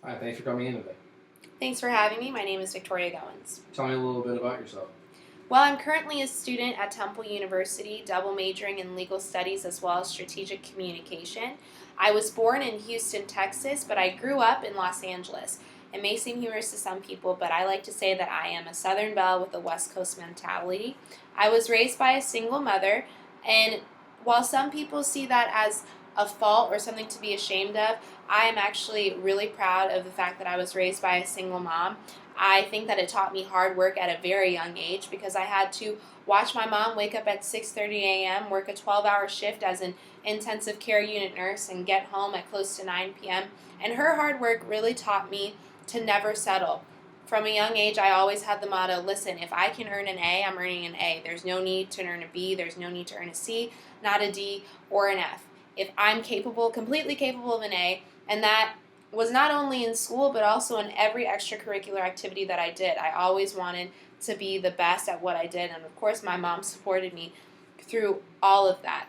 Hi, thanks for coming in today. Thanks for having me. My name is Victoria GOINS. Tell me a little bit about yourself. Well, I'm currently a student at Temple University, double majoring in legal studies as well as strategic communication. I was born in Houston, Texas, but I grew up in Los Angeles. It may seem humorous to some people, but I like to say that I am a Southern belle with a West Coast mentality. I was raised by a single mother, and while some people see that as a fault or something to be ashamed of, I am actually really proud of the fact that I was raised by a single mom. I think that it taught me hard work at a very young age because I had to watch my mom wake up at 6:30 a.m., work a 12-hour shift as an intensive care unit nurse, and get home at close to 9 p.m. And her hard work really taught me to never settle. From a young age, I always had the motto, listen, if I can earn an A, I'm earning an A. There's no need to earn a B. There's no need to earn a C, not a D, or an F. If I'm capable, completely capable of an A, and that was not only in school but also in every extracurricular activity that I did. I always wanted to be the best at what I did, and of course my mom supported me through all of that.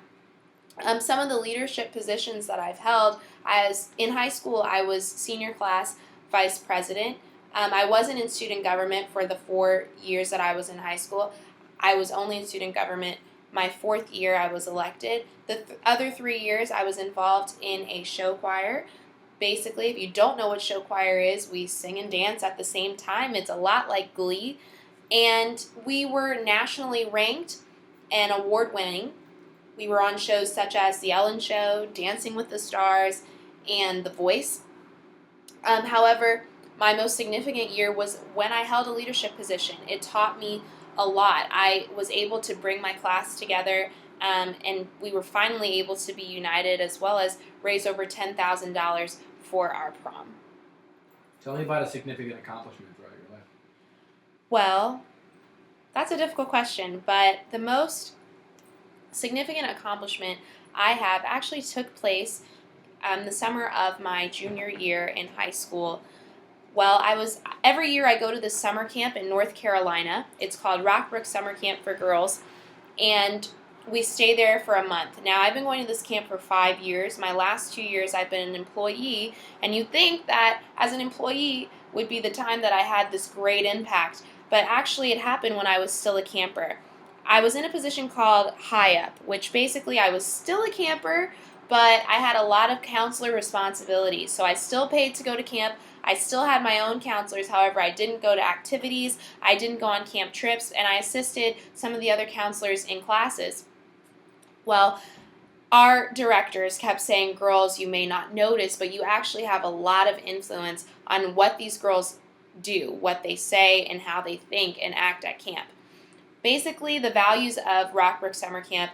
Some of the leadership positions that I've held, as in high school I was senior class vice president. I wasn't in student government for the 4 years that I was in high school. I was only in student government my fourth year I was elected. The other 3 years I was involved in a show choir. Basically, if you don't know what show choir is, we sing and dance at the same time. It's a lot like Glee. And we were nationally ranked and award winning. We were on shows such as The Ellen Show, Dancing with the Stars, and The Voice. However, my most significant year was when I held a leadership position. It taught me a lot. I was able to bring my class together, and we were finally able to be united as well as raise over $10,000 for our prom. Tell me about a significant accomplishment throughout your life. Well, that's a difficult question, but the most significant accomplishment I have actually took place the summer of my junior year in high school. Well, every year I go to this summer camp in North Carolina. It's called Rockbrook Summer Camp for Girls, and we stay there for a month. Now, I've been going to this camp for 5 years. My last 2 years I've been an employee, and you'd think that as an employee would be the time that I had this great impact, but actually it happened when I was still a camper. I was in a position called High Up, which basically I was still a camper, but I had a lot of counselor responsibilities. So I still paid to go to camp. I still had my own counselors. However, I didn't go to activities, I didn't go on camp trips, and I assisted some of the other counselors in classes. Well, our directors kept saying, girls, you may not notice, but you actually have a lot of influence on what these girls do, what they say, and how they think and act at camp. Basically, the values of Rockbrook Summer Camp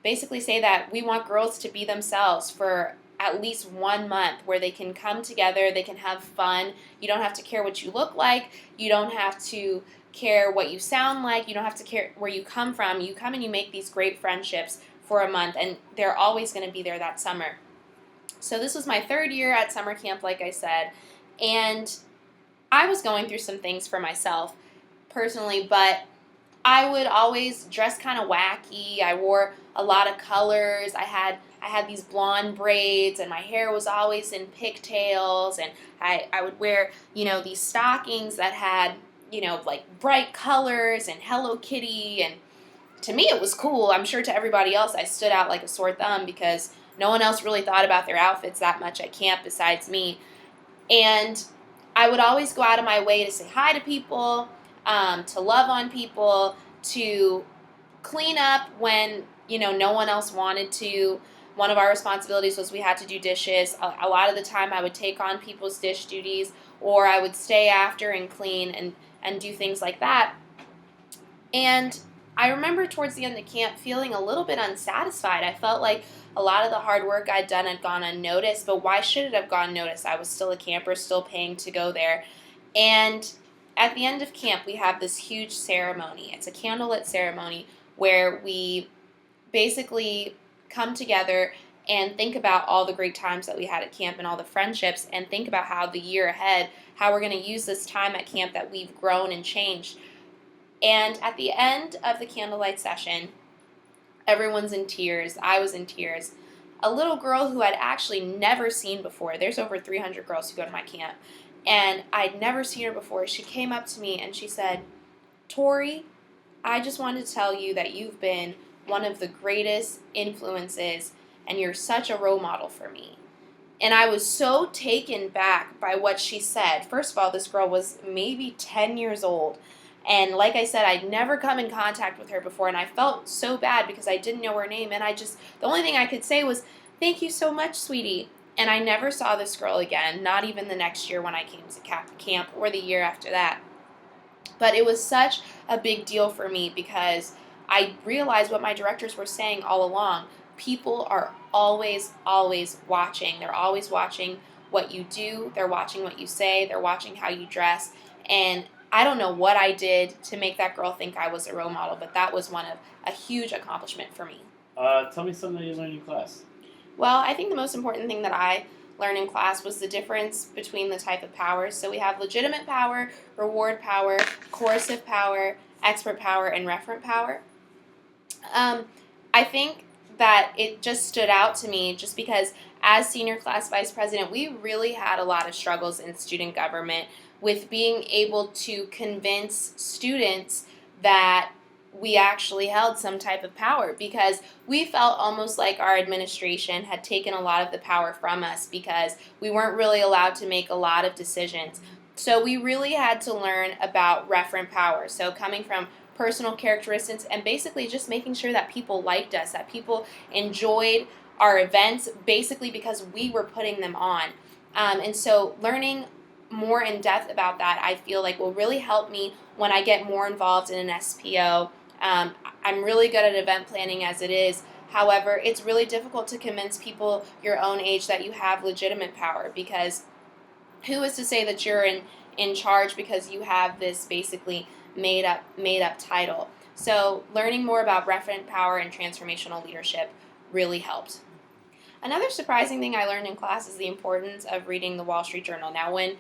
basically say that we want girls to be themselves for at least 1 month where they can come together, they can have fun. You don't have to care what you look like. You don't have to care what you sound like. You don't have to care where you come from. You come and you make these great friendships for a month, and they're always going to be there that summer. So this was my 3rd year at summer camp, like I said, and I was going through some things for myself personally, but I would always dress kind of wacky. I wore a lot of colors. I had these blonde braids, and my hair was always in pigtails, and I would wear, these stockings that had, like bright colors and Hello Kitty, and to me it was cool. I'm sure to everybody else I stood out like a sore thumb because no one else really thought about their outfits that much at camp besides me. And I would always go out of my way to say hi to people, to love on people, to clean up when, no one else wanted to. One of our responsibilities was we had to do dishes. A lot of the time I would take on people's dish duties, or I would stay after and clean and do things like that. And I remember towards the end of camp feeling a little bit unsatisfied. I felt like a lot of the hard work I'd done had gone unnoticed, but why should it have gone unnoticed? I was still a camper, still paying to go there. And at the end of camp, we have this huge ceremony. It's a candlelit ceremony where we basically come together and think about all the great times that we had at camp and all the friendships, and think about how the year ahead, how we're going to use this time at camp that we've grown and changed. And at the end of the candlelight session, everyone's in tears. I was in tears. A little girl who I'd actually never seen before. There's over 300 girls who go to my camp. and I'd never seen her before. She came up to me and she said, "Tori, I just wanted to tell you that you've been one of the greatest influences and you're such a role model for me." And I was so taken back by what she said. First of all, this girl was maybe 10 years old. And like I said, I'd never come in contact with her before, and I felt so bad because I didn't know her name. And the only thing I could say was, "Thank you so much, sweetie." And I never saw this girl again, not even the next year when I came to camp or the year after that. But it was such a big deal for me because I realized what my directors were saying all along. People are always, always watching. They're always watching what you do. They're watching what you say. They're watching how you dress. And I don't know what I did to make that girl think I was a role model, but that was a huge accomplishment for me. Tell me something you learned in class. Well, I think the most important thing that I learned in class was the difference between the type of powers. So we have legitimate power, reward power, coercive power, expert power, and referent power. I think that it just stood out to me just because as senior class vice president, we really had a lot of struggles in student government with being able to convince students that we actually held some type of power, because we felt almost like our administration had taken a lot of the power from us because we weren't really allowed to make a lot of decisions. So we really had to learn about referent power. So coming from personal characteristics and basically just making sure that people liked us, that people enjoyed our events basically because we were putting them on. And so learning more in depth about that, I feel like will really help me when I get more involved in an SPO. I'm really good at event planning as it is. However, it's really difficult to convince people your own age that you have legitimate power, because who is to say that you're in charge because you have this basically made up title. So learning more about referent power and transformational leadership really helped. Another surprising thing I learned in class is the importance of reading the Wall Street Journal. Now, when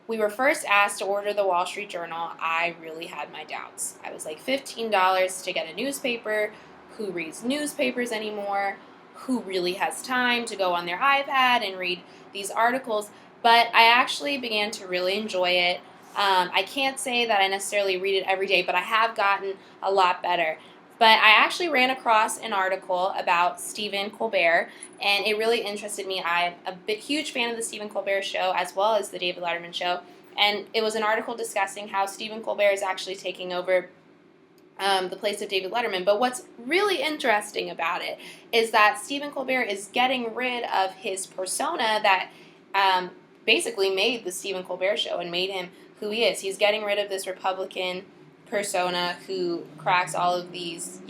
we were first asked to order the Wall Street Journal, I really had my doubts. I was like, $15 to get a newspaper. Who reads newspapers anymore? Who really has time to go on their iPad and read these articles? But I actually began to really enjoy it. I can't say that I necessarily read it every day, but I have gotten a lot better. But I actually ran across an article about Stephen Colbert, and it really interested me. I'm a huge fan of the Stephen Colbert Show as well as the David Letterman Show, and it was an article discussing how Stephen Colbert is actually taking over the place of David Letterman. But what's really interesting about it is that Stephen Colbert is getting rid of his persona that basically made the Stephen Colbert Show and made him who he is. He's getting rid of this Republican persona who cracks all of these,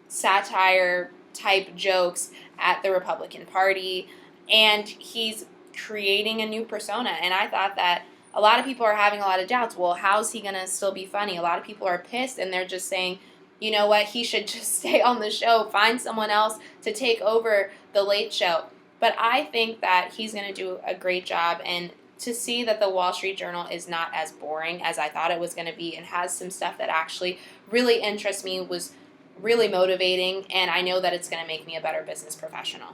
satire type jokes at the Republican Party, and he's creating a new persona. And I thought that a lot of people are having a lot of doubts. Well, how's he going to still be funny? A lot of people are pissed, and they're just saying, you know what, he should just stay on the show, find someone else to take over the Late Show. But I think that he's going to do a great job, and to see that the Wall Street Journal is not as boring as I thought it was going to be and has some stuff that actually really interests me was really motivating, and I know that it's going to make me a better business professional.